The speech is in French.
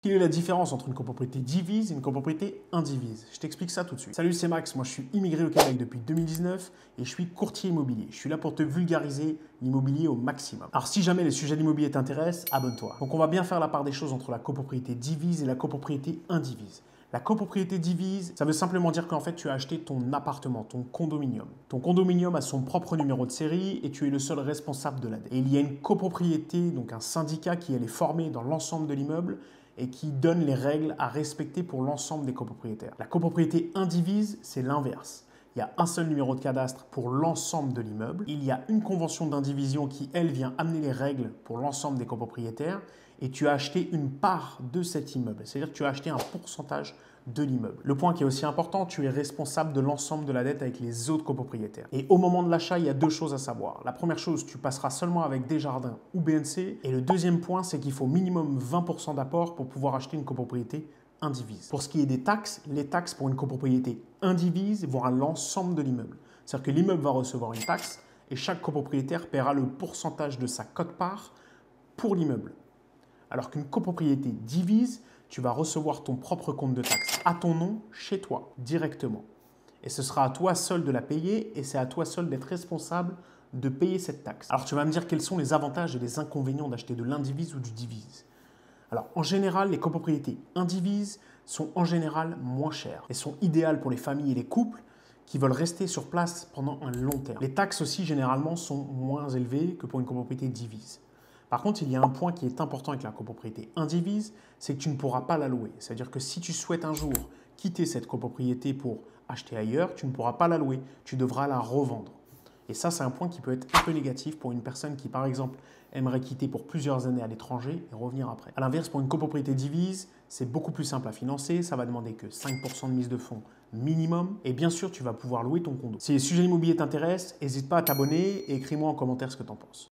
Quelle est la différence entre une copropriété divise et une copropriété indivise? Je t'explique ça tout de suite. Salut, c'est Max, moi je suis immigré au Québec depuis 2019 et je suis courtier immobilier. Je suis là pour te vulgariser l'immobilier au maximum. Alors si jamais les sujets d'immobilier t'intéressent, abonne-toi. Donc on va bien faire la part des choses entre la copropriété divise et la copropriété indivise. La copropriété divise, ça veut simplement dire qu'en fait, tu as acheté ton appartement, ton condominium. Ton condominium a son propre numéro de série et tu es le seul responsable de la dette. Et il y a une copropriété, donc un syndicat qui elle est formé dans l'ensemble de l'immeuble et qui donne les règles à respecter pour l'ensemble des copropriétaires. La copropriété indivise, c'est l'inverse. Il y a un seul numéro de cadastre pour l'ensemble de l'immeuble. Il y a une convention d'indivision qui, elle, vient amener les règles pour l'ensemble des copropriétaires et tu as acheté une part de cet immeuble. C'est-à-dire que tu as acheté un pourcentage de l'immeuble. Le point qui est aussi important, tu es responsable de l'ensemble de la dette avec les autres copropriétaires. Et au moment de l'achat, il y a deux choses à savoir. La première chose, tu passeras seulement avec Desjardins ou BNC. Et le deuxième point, c'est qu'il faut minimum 20% d'apport pour pouvoir acheter une copropriété indivise. Pour ce qui est des taxes, les taxes pour une copropriété indivise vont à l'ensemble de l'immeuble. C'est-à-dire que l'immeuble va recevoir une taxe et chaque copropriétaire paiera le pourcentage de sa quote-part pour l'immeuble. Alors qu'une copropriété divise, tu vas recevoir ton propre compte de taxe à ton nom, chez toi, directement. Et ce sera à toi seul de la payer et c'est à toi seul d'être responsable de payer cette taxe. Alors tu vas me dire quels sont les avantages et les inconvénients d'acheter de l'indivise ou du divise. Alors en général, les copropriétés indivises sont en général moins chères et sont idéales pour les familles et les couples qui veulent rester sur place pendant un long terme. Les taxes aussi généralement sont moins élevées que pour une copropriété divise. Par contre, il y a un point qui est important avec la copropriété indivise, c'est que tu ne pourras pas la louer. C'est-à-dire que si tu souhaites un jour quitter cette copropriété pour acheter ailleurs, tu ne pourras pas la louer, tu devras la revendre. Et ça, c'est un point qui peut être un peu négatif pour une personne qui, par exemple, aimerait quitter pour plusieurs années à l'étranger et revenir après. À l'inverse, pour une copropriété divise, c'est beaucoup plus simple à financer. Ça va demander que 5% de mise de fonds minimum. Et bien sûr, tu vas pouvoir louer ton condo. Si les sujets immobiliers t'intéressent, n'hésite pas à t'abonner et écris-moi en commentaire ce que tu en penses.